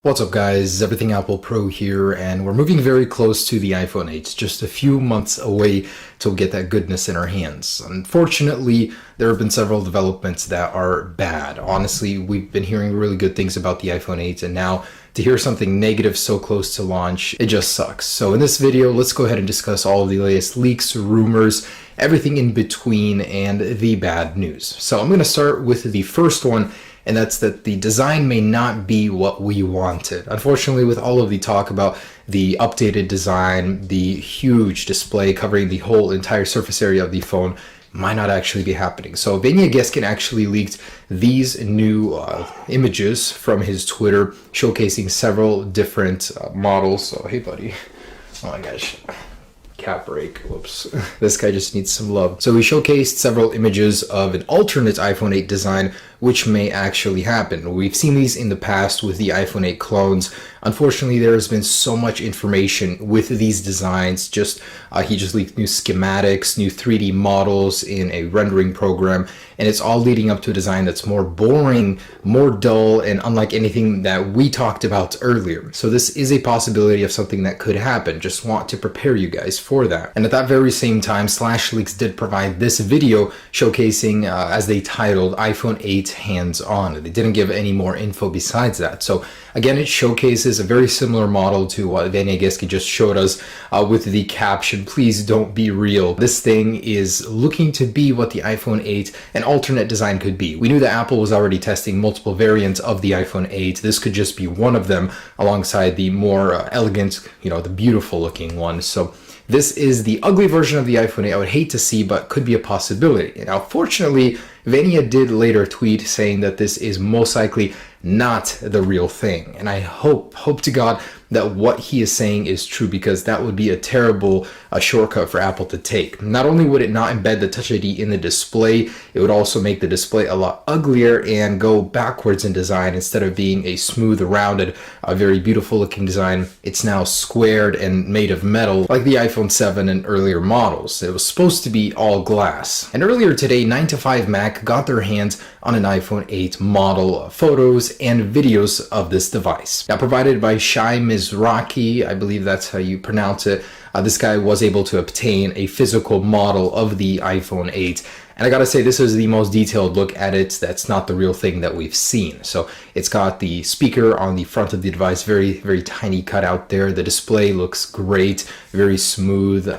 What's up guys, Everything Apple Pro here, and we're moving very close to the iPhone 8, just a few months away to get that goodness in our hands. Unfortunately, there have been several developments that are bad. Honestly, we've been hearing really good things about the iPhone 8, and now to hear something negative so close to launch, it just sucks. So in this video, let's go ahead and discuss all of the latest leaks, rumors, everything in between, and the bad news. So I'm going to start with the first one, and that's that the design may not be what we wanted. Unfortunately, with all of the talk about the updated design, the huge display covering the whole entire surface area of the phone might not actually be happening. So Vanya Geskin actually leaked these new images from his Twitter showcasing several different models. So hey buddy, oh my gosh. Cap break, whoops. This guy just needs some love. So we showcased several images of an alternate iPhone 8 design, which may actually happen. We've seen these in the past with the iPhone 8 clones. Unfortunately, there has been so much information with these designs. He just leaked new schematics, new 3D models in a rendering program, and it's all leading up to a design that's more boring, more dull, and unlike anything that we talked about earlier. So this is a possibility of something that could happen. Just want to prepare you guys for that. And at that very same time, Slash Leaks did provide this video showcasing, as they titled, iPhone 8 hands-on. They didn't give any more info besides that. So again, it showcases a very similar model to what Vanya Geskin just showed us with the caption, "Please don't be real." This thing is looking to be what the iPhone 8, an alternate design, could be. We knew that Apple was already testing multiple variants of the iPhone 8. This could just be one of them alongside the more elegant, the beautiful looking one. So this is the ugly version of the iPhone 8 I would hate to see, but could be a possibility. Now, fortunately, Vanya did later tweet saying that this is most likely not the real thing. And I hope to God that what he is saying is true, because that would be a terrible shortcut for Apple to take. Not only would it not embed the Touch ID in the display, it would also make the display a lot uglier and go backwards in design. Instead of being a smooth, rounded, very beautiful looking design, it's now squared and made of metal like the iPhone 7 and earlier models. It was supposed to be all glass. And earlier today, 9to5Mac got their hands on an iPhone 8 model, photos and videos of this device. Now, provided by Shai Mizrahi, I believe that's how you pronounce it, this guy was able to obtain a physical model of the iPhone 8. And I gotta say, this is the most detailed look at it. That's not the real thing that we've seen. So it's got the speaker on the front of the device, very, very tiny cutout there. The display looks great, very smooth,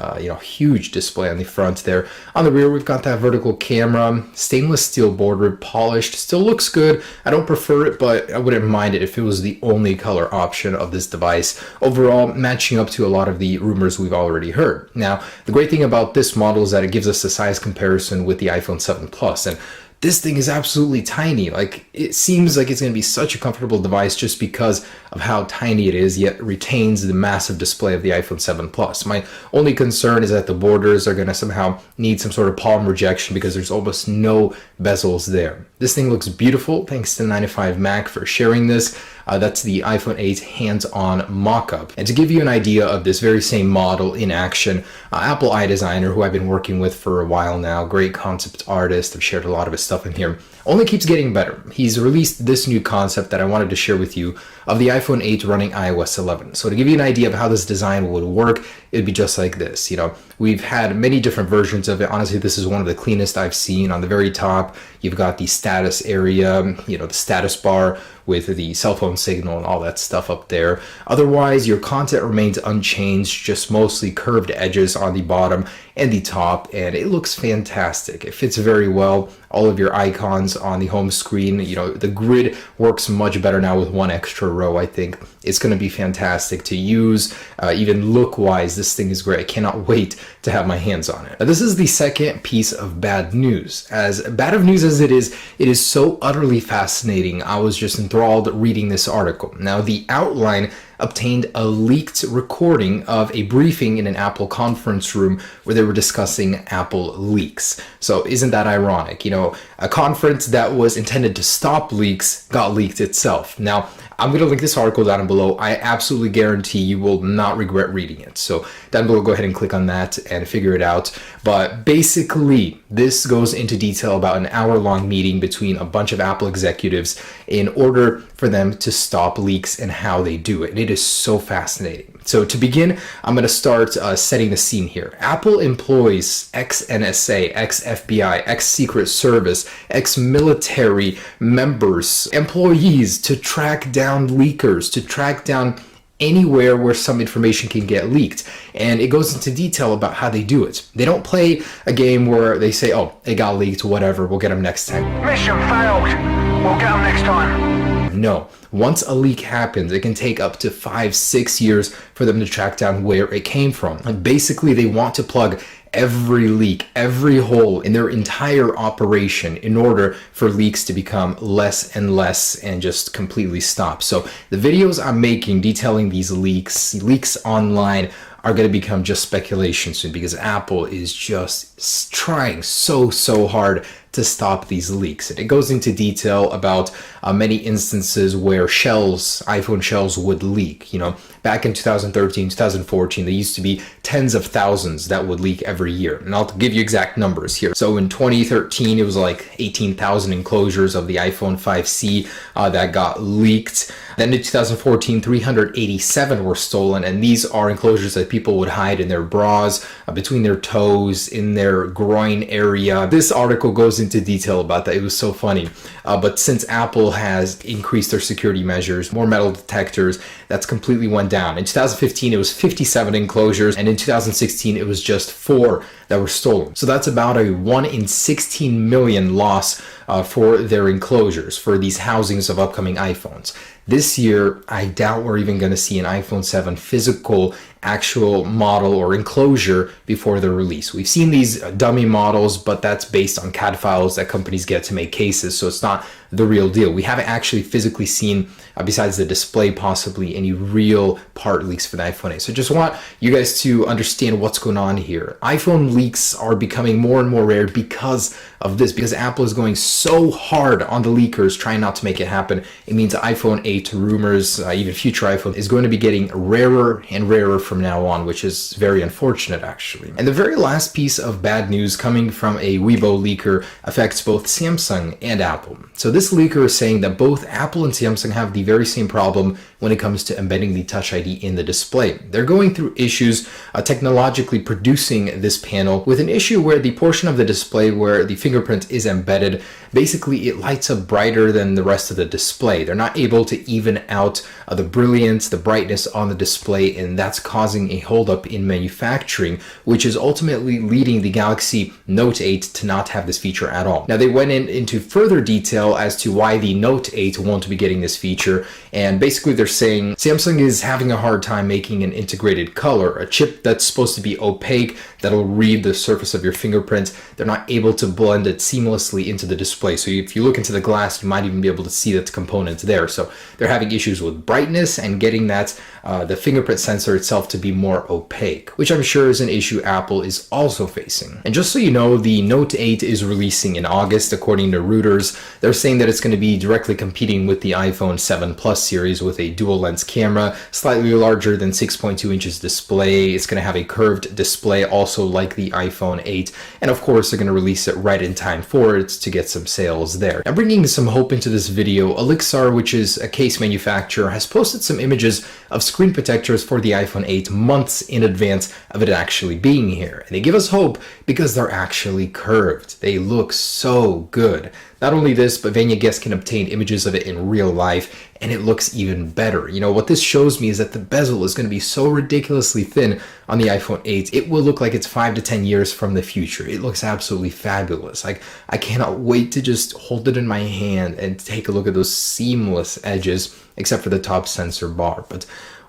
huge display on the front there. On the rear, we've got that vertical camera, stainless steel border, polished, still looks good. I don't prefer it, but I wouldn't mind it if it was the only color option of this device. Overall, matching up to a lot of the rumors we've already heard. Now, the great thing about this model is that it gives us a size comparison with the iPhone 7 Plus, and this thing is absolutely tiny. Like, it seems like it's going to be such a comfortable device just because of how tiny it is, yet retains the massive display of the iPhone 7 Plus. My only concern is that the borders are going to somehow need some sort of palm rejection because there's almost no bezels there. This thing looks beautiful. Thanks to 9to5Mac for sharing this. That's the iPhone 8 hands-on mock-up. And to give you an idea of this very same model in action, Apple iDesigner, who I've been working with for a while now, great concept artist, I've shared a lot of his stuff in here, only keeps getting better. He's released this new concept that I wanted to share with you of the iPhone 8 running iOS 11. So to give you an idea of how this design would work, it would be just like this. We've had many different versions of it. Honestly, this is one of the cleanest I've seen. On the very top, you've got the status area, the status bar with the cell phone signal and all that stuff up there. Otherwise, your content remains unchanged, just mostly curved edges on the bottom and the top, and it looks fantastic. It fits very well. All of your icons on the home screen, the grid works much better now with one extra row. I think it's going to be fantastic to use. Even look-wise, this thing is great. I cannot wait to have my hands on it. Now, this is the second piece of bad news. As bad of news as it is so utterly fascinating. I was just enthralled reading this article. Now, the outline obtained a leaked recording of a briefing in an Apple conference room where they were discussing Apple leaks. So isn't that ironic? A conference that was intended to stop leaks got leaked itself. Now, I'm going to link this article down below. I absolutely guarantee you will not regret reading it. So down below, go ahead and click on that and figure it out. But basically, this goes into detail about an hour-long meeting between a bunch of Apple executives in order for them to stop leaks and how they do it. And it is so fascinating. So to begin, I'm going to start setting the scene here. Apple employs ex-NSA, ex-FBI, ex-Secret Service, ex-military members, employees to track down leakers, to track down anywhere where some information can get leaked. And it goes into detail about how they do it. They don't play a game where they say, oh, it got leaked, whatever, we'll get them next time. Mission failed. We'll get them next time. No. Once a leak happens, it can take up to 5-6 years for them to track down where it came from. And basically, they want to plug every leak, every hole in their entire operation in order for leaks to become less and less and just completely stop. So the videos I'm making detailing these leaks online are going to become just speculation soon, because Apple is just trying so hard to stop these leaks. And it goes into detail about many instances where iPhone shells would leak. You know, back in 2013, 2014, there used to be tens of thousands that would leak every year. And I'll give you exact numbers here. So in 2013, it was like 18,000 enclosures of the iPhone 5C that got leaked. Then in 2014, 387 were stolen, and these are enclosures that people would hide in their bras, between their toes, in their groin area. This article goes into detail about that. It was so funny. But since Apple has increased their security measures, more metal detectors, that's completely went down. In 2015, it was 57 enclosures, and in 2016, it was just 4 that were stolen. So that's about a 1 in 16 million loss for their enclosures, for these housings of upcoming iPhones. This year, I doubt we're even going to see an iPhone 7 physical actual model or enclosure before the release. We've seen these dummy models, but that's based on CAD files that companies get to make cases, so it's not the real deal. We haven't actually physically seen, besides the display, possibly any real part leaks for the iPhone 8. So just want you guys to understand what's going on here. iPhone leaks are becoming more and more rare because of this, because Apple is going so hard on the leakers, trying not to make it happen. It means iPhone 8 rumors, even future iPhone, is going to be getting rarer and rarer from now on, which is very unfortunate, actually. And the very last piece of bad news coming from a Weibo leaker affects both Samsung and Apple. So this leaker is saying that both Apple and Samsung have the very same problem when it comes to embedding the Touch ID in the display. They're going through issues technologically producing this panel with an issue where the portion of the display where the fingerprint is embedded, basically it lights up brighter than the rest of the display. They're not able to even out the brilliance, the brightness on the display, and that's causing a holdup in manufacturing, which is ultimately leading the Galaxy Note 8 to not have this feature at all. Now, they went into further detail as to why the Note 8 won't be getting this feature, and basically they're saying Samsung is having a hard time making an integrated color, a chip that's supposed to be opaque, that'll read the surface of your fingerprint. They're not able to blend it seamlessly into the display. So if you look into the glass, you might even be able to see that component there. So they're having issues with brightness and getting that the fingerprint sensor itself to be more opaque, which I'm sure is an issue Apple is also facing. And just so you know, the Note 8 is releasing in August, according to Reuters. They're saying that it's going to be directly competing with the iPhone 7 Plus series with a dual lens camera, slightly larger than 6.2 inches display. It's going to have a curved display, also like the iPhone 8. And of course, they're going to release it right in time for it to get some sales there. Now, bringing some hope into this video, Elixir, which is a case manufacturer, has posted some images of screen protectors for the iPhone 8 months in advance of it actually being here. And they give us hope because they're actually curved. They look so good. Not only this, but Vanya Guest can obtain images of it in real life, and it looks even better. You know, what this shows me is that the bezel is going to be so ridiculously thin on the iPhone 8, it will look like it's 5 to 10 years from the future. It looks absolutely fabulous. Like, I cannot wait to just hold it in my hand and take a look at those seamless edges, except for the top sensor bar. But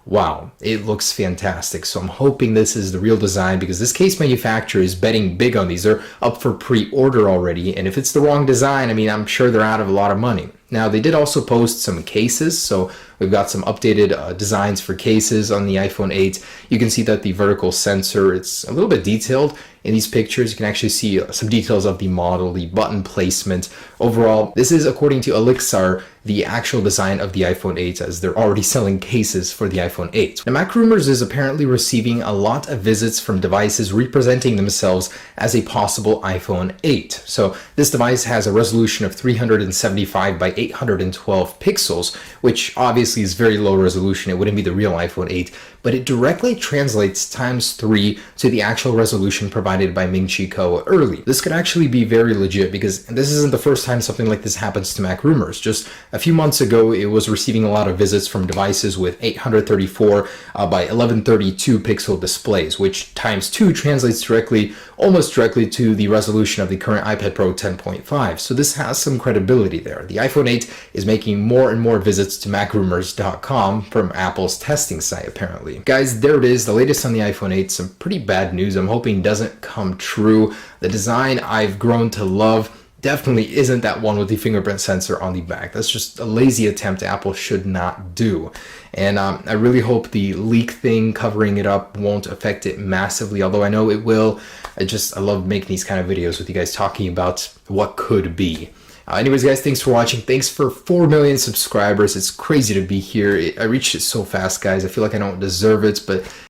wow, it looks fantastic. So I'm hoping this is the real design, because this case manufacturer is betting big on these. They're up for pre-order already, and if it's the wrong design, I mean, I'm sure they're out of a lot of money. Now, they did also post some cases, so we've got some updated designs for cases on the iPhone 8. You can see that the vertical sensor, it's a little bit detailed. in these pictures. You can actually see some details of the model, the button placement. Overall, this is, according to Elixir, the actual design of the iPhone 8, as they're already selling cases for the iPhone 8. Now, MacRumors is apparently receiving a lot of visits from devices representing themselves as a possible iPhone 8. So this device has a resolution of 375 by 812 pixels, which obviously is very low resolution. It wouldn't be the real iPhone 8, but it directly translates times 3 to the actual resolution provided by Ming-Chi Kuo early. This could actually be very legit, because this isn't the first time something like this happens to MacRumors. Just a few months ago, it was receiving a lot of visits from devices with 834 by 1132 pixel displays, which times 2 translates almost directly to the resolution of the current iPad Pro 10.5. So this has some credibility there. The iPhone 8 is making more and more visits to macrumors.com from Apple's testing site, apparently. Guys, there it is, the latest on the iPhone 8. Some pretty bad news I'm hoping doesn't come true. The design I've grown to love definitely isn't that one with the fingerprint sensor on the back. That's just a lazy attempt Apple should not do. And I really hope the leak thing covering it up won't affect it massively, although I know it will. I love making these kind of videos with you guys talking about what could be. Anyways, guys, thanks for watching. Thanks for 4 million subscribers. It's crazy to be here. I reached it so fast, guys. I feel like I don't deserve it, but